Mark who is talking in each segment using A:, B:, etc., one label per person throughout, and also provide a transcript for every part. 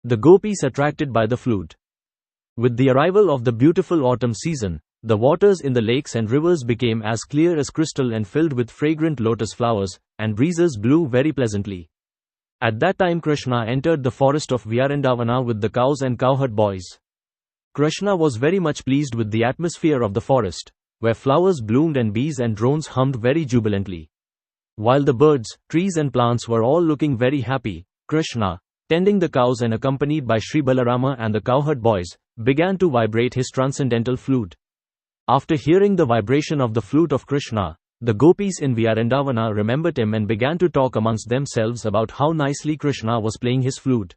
A: The gopis attracted by the flute. With the arrival of the beautiful autumn season, the waters in the lakes and rivers became as clear as crystal and filled with fragrant lotus flowers, and breezes blew very pleasantly. At that time Krishna entered the forest of Vrindavan with the cows and cowherd boys. Krishna was very much pleased with the atmosphere of the forest, where flowers bloomed and bees and drones hummed very jubilantly. While the birds, trees and plants were all looking very happy, Krishna, tending the cows and accompanied by Sri Balarama and the cowherd boys, began to vibrate his transcendental flute. After hearing the vibration of the flute of Krishna, the gopis in Vrindavan remembered him and began to talk amongst themselves about how nicely Krishna was playing his flute.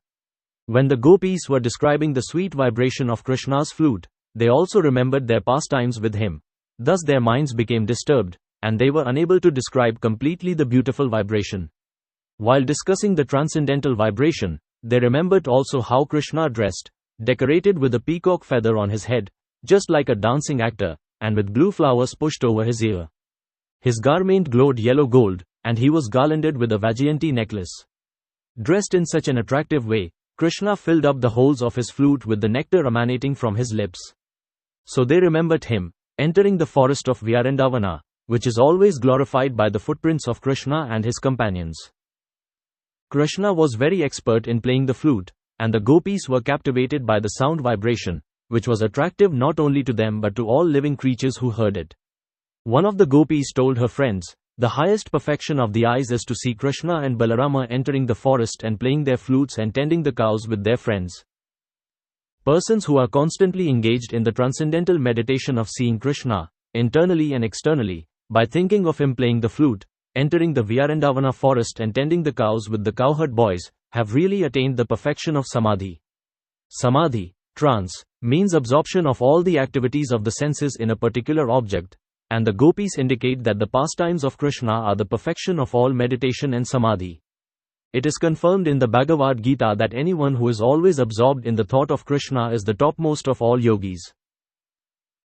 A: When the gopis were describing the sweet vibration of Krishna's flute, they also remembered their pastimes with him. Thus their minds became disturbed, and they were unable to describe completely the beautiful vibration. While discussing the transcendental vibration, they remembered also how Krishna dressed, decorated with a peacock feather on his head, just like a dancing actor, and with blue flowers pushed over his ear. His garment glowed yellow gold, and he was garlanded with a Vajjayanti necklace. Dressed in such an attractive way, Krishna filled up the holes of his flute with the nectar emanating from his lips. So they remembered him, entering the forest of Vrindavan, which is always glorified by the footprints of Krishna and his companions. Krishna was very expert in playing the flute, and the gopis were captivated by the sound vibration, which was attractive not only to them but to all living creatures who heard it. One of the gopis told her friends, "The highest perfection of the eyes is to see Krishna and Balarama entering the forest and playing their flutes and tending the cows with their friends." Persons who are constantly engaged in the transcendental meditation of seeing Krishna, internally and externally, by thinking of him playing the flute, entering the Vrindavan forest and tending the cows with the cowherd boys, have really attained the perfection of samadhi. Samadhi, trance, means absorption of all the activities of the senses in a particular object, and the gopis indicate that the pastimes of Krishna are the perfection of all meditation and samadhi. It is confirmed in the Bhagavad Gita that anyone who is always absorbed in the thought of Krishna is the topmost of all yogis.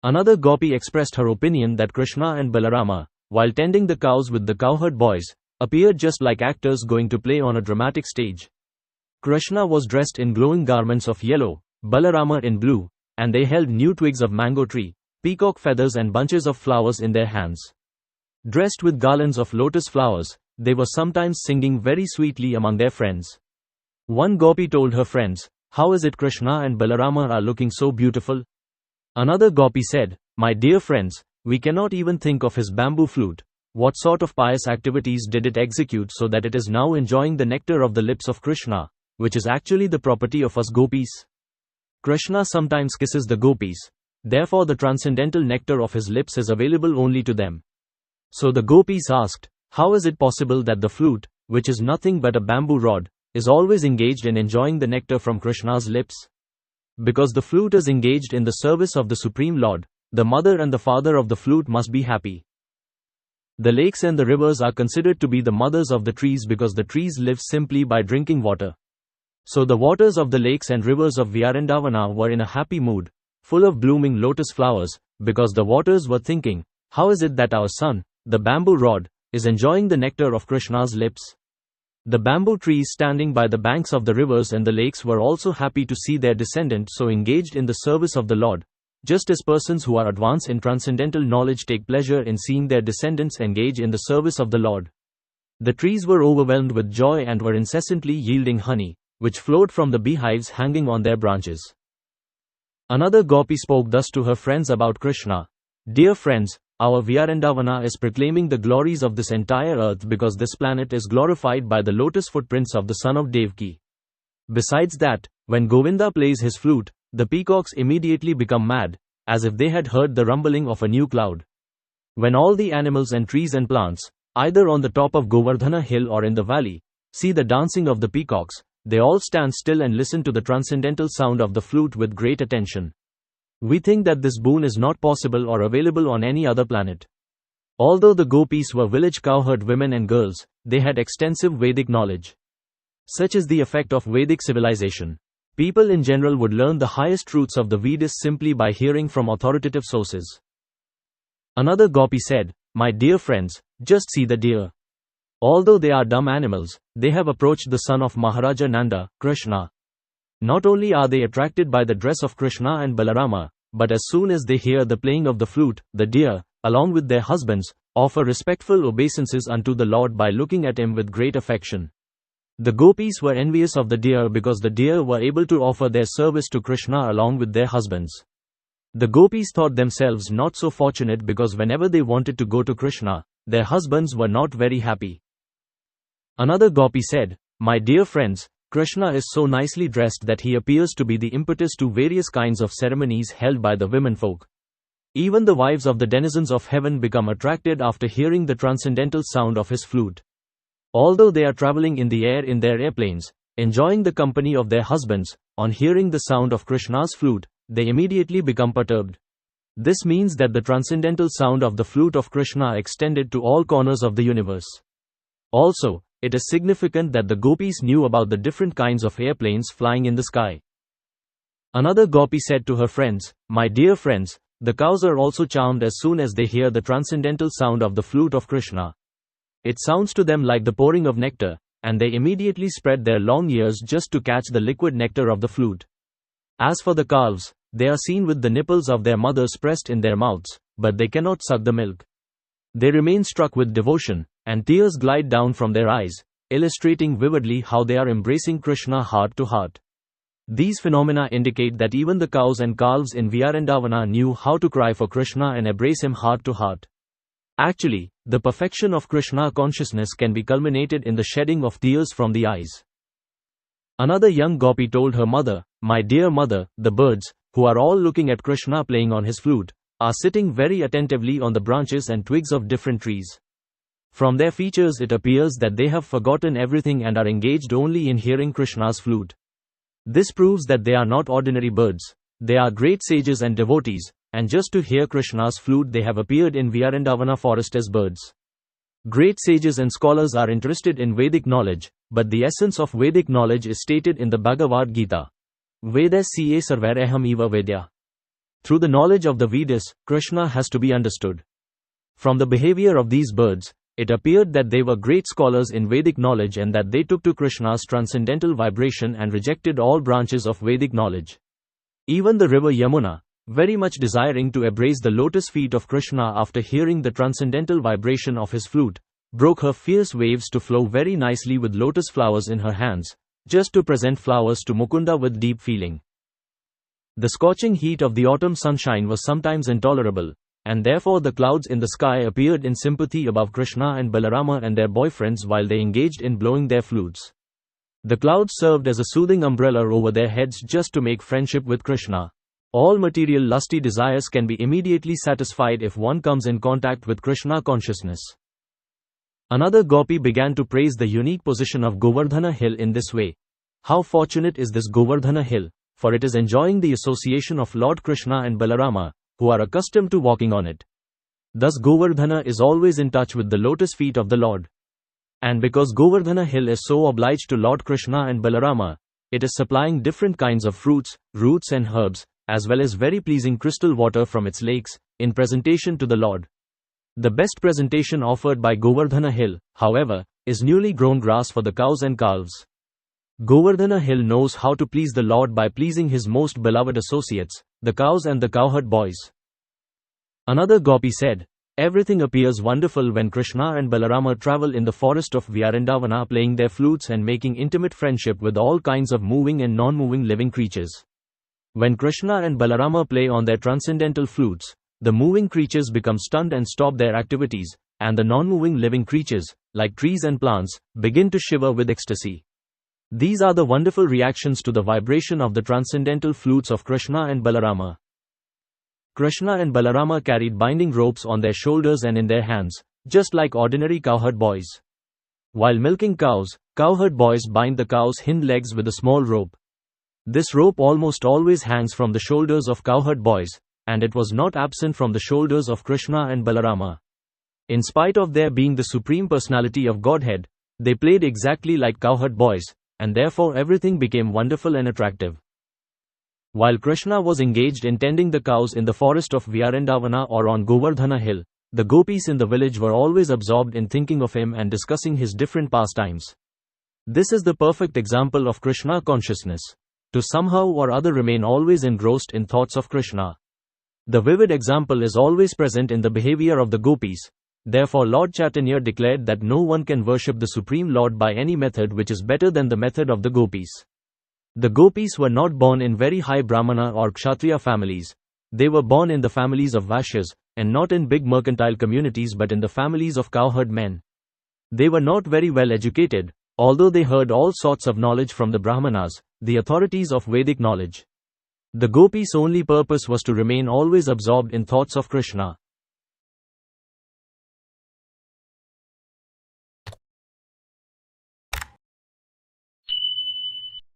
A: Another gopi expressed her opinion that Krishna and Balarama, while tending the cows with the cowherd boys, appeared just like actors going to play on a dramatic stage. Krishna was dressed in glowing garments of yellow, Balarama in blue, and they held new twigs of mango tree, peacock feathers and bunches of flowers in their hands. Dressed with garlands of lotus flowers, they were sometimes singing very sweetly among their friends. One gopi told her friends, "How is it Krishna and Balarama are looking so beautiful?" Another gopi said, "My dear friends, we cannot even think of his bamboo flute. What sort of pious activities did it execute so that it is now enjoying the nectar of the lips of Krishna, which is actually the property of us gopis? Krishna sometimes kisses the gopis. Therefore the transcendental nectar of his lips is available only to them." So the gopis asked, "How is it possible that the flute, which is nothing but a bamboo rod, is always engaged in enjoying the nectar from Krishna's lips?" Because the flute is engaged in the service of the Supreme Lord, the mother and the father of the flute must be happy. The lakes and the rivers are considered to be the mothers of the trees because the trees live simply by drinking water. So the waters of the lakes and rivers of Vrindavan were in a happy mood, full of blooming lotus flowers, because the waters were thinking, "How is it that our son, the bamboo rod, is enjoying the nectar of Krishna's lips?" The bamboo trees standing by the banks of the rivers and the lakes were also happy to see their descendant so engaged in the service of the Lord, just as persons who are advanced in transcendental knowledge take pleasure in seeing their descendants engage in the service of the Lord. The trees were overwhelmed with joy and were incessantly yielding honey, which flowed from the beehives hanging on their branches. Another gopi spoke thus to her friends about Krishna, "Dear friends, our Vrindavan is proclaiming the glories of this entire earth because this planet is glorified by the lotus footprints of the son of Devaki. Besides that, when Govinda plays his flute, the peacocks immediately become mad, as if they had heard the rumbling of a new cloud. When all the animals and trees and plants, either on the top of Govardhana hill or in the valley, see the dancing of the peacocks, they all stand still and listen to the transcendental sound of the flute with great attention. We think that this boon is not possible or available on any other planet." Although the gopis were village cowherd women and girls, they had extensive Vedic knowledge. Such is the effect of Vedic civilization. People in general would learn the highest truths of the Vedas simply by hearing from authoritative sources. Another gopi said, "My dear friends, just see the deer. Although they are dumb animals, they have approached the son of Maharaja Nanda, Krishna. Not only are they attracted by the dress of Krishna and Balarama, but as soon as they hear the playing of the flute, the deer, along with their husbands, offer respectful obeisances unto the Lord by looking at him with great affection. The gopis were envious of the deer because the deer were able to offer their service to Krishna along with their husbands. The gopis thought themselves not so fortunate because whenever they wanted to go to Krishna, their husbands were not very happy. Another gopi said, "My dear friends, Krishna is so nicely dressed that he appears to be the impetus to various kinds of ceremonies held by the womenfolk. Even the wives of the denizens of heaven become attracted after hearing the transcendental sound of his flute. Although they are traveling in the air in their airplanes, enjoying the company of their husbands, on hearing the sound of Krishna's flute, they immediately become perturbed. This means that the transcendental sound of the flute of Krishna extended to all corners of the universe. Also, it is significant that the gopis knew about the different kinds of airplanes flying in the sky." Another gopi said to her friends, "My dear friends, the cows are also charmed as soon as they hear the transcendental sound of the flute of Krishna. It sounds to them like the pouring of nectar, and they immediately spread their long ears just to catch the liquid nectar of the flute. As for the calves, they are seen with the nipples of their mothers pressed in their mouths, but they cannot suck the milk. They remain struck with devotion, and tears glide down from their eyes, illustrating vividly how they are embracing Krishna heart to heart. These phenomena indicate that even the cows and calves in Vrindavana knew how to cry for Krishna and embrace him heart to heart. Actually, the perfection of Krishna consciousness can be culminated in the shedding of tears from the eyes." Another young gopi told her mother, "My dear mother, the birds, who are all looking at Krishna playing on his flute, are sitting very attentively on the branches and twigs of different trees. From their features it appears that they have forgotten everything and are engaged only in hearing Krishna's flute. This proves that they are not ordinary birds. They are great sages and devotees, and just to hear Krishna's flute they have appeared in Vrindavana forest as birds. Great sages and scholars are interested in Vedic knowledge, but the essence of Vedic knowledge is stated in the Bhagavad Gita. Vedasya sarvaraham eva vedya. Through the knowledge of the Vedas, Krishna has to be understood. From the behavior of these birds, it appeared that they were great scholars in Vedic knowledge and that they took to Krishna's transcendental vibration and rejected all branches of Vedic knowledge. Even the river Yamuna, very much desiring to embrace the lotus feet of Krishna after hearing the transcendental vibration of his flute, broke her fierce waves to flow very nicely with lotus flowers in her hands, just to present flowers to Mukunda with deep feeling. The scorching heat of the autumn sunshine was sometimes intolerable, and therefore the clouds in the sky appeared in sympathy above Krishna and Balarama and their boyfriends while they engaged in blowing their flutes. The clouds served as a soothing umbrella over their heads just to make friendship with Krishna. All material lusty desires can be immediately satisfied if one comes in contact with Krishna consciousness. Another gopi began to praise the unique position of Govardhana hill in this way. How fortunate is this Govardhana hill, for it is enjoying the association of Lord Krishna and Balarama, who are accustomed to walking on it. Thus Govardhana is always in touch with the lotus feet of the Lord. And because Govardhana hill is so obliged to Lord Krishna and Balarama, it is supplying different kinds of fruits, roots and herbs, as well as very pleasing crystal water from its lakes, in presentation to the Lord. The best presentation offered by Govardhana hill, however, is newly grown grass for the cows and calves. Govardhana hill knows how to please the Lord by pleasing his most beloved associates, the cows and the cowherd boys. Another gopi said, "Everything appears wonderful when Krishna and Balarama travel in the forest of Vrindavana playing their flutes and making intimate friendship with all kinds of moving and non-moving living creatures. When Krishna and Balarama play on their transcendental flutes, the moving creatures become stunned and stop their activities, and the non-moving living creatures, like trees and plants, begin to shiver with ecstasy. These are the wonderful reactions to the vibration of the transcendental flutes of Krishna and Balarama." Krishna and Balarama carried binding ropes on their shoulders and in their hands, just like ordinary cowherd boys. While milking cows, cowherd boys bind the cow's hind legs with a small rope. This rope almost always hangs from the shoulders of cowherd boys, and it was not absent from the shoulders of Krishna and Balarama. In spite of their being the Supreme Personality of Godhead, they played exactly like cowherd boys, and therefore everything became wonderful and attractive. While Krishna was engaged in tending the cows in the forest of Vrindavana or on Govardhana hill, the gopis in the village were always absorbed in thinking of him and discussing his different pastimes. This is the perfect example of Krishna consciousness. to somehow or other remain always engrossed in thoughts of Krishna. The vivid example is always present in the behavior of the Gopis. Therefore Lord Chaitanya declared that no one can worship the Supreme Lord by any method which is better than the method of the Gopis. The Gopis were not born in very high Brahmana or Kshatriya families. They were born in the families of Vaishyas, and not in big mercantile communities but in the families of cowherd men. They were not very well educated, although they heard all sorts of knowledge from the Brahmanas, the authorities of Vedic knowledge. The Gopis' only purpose was to remain always absorbed in thoughts of Krishna.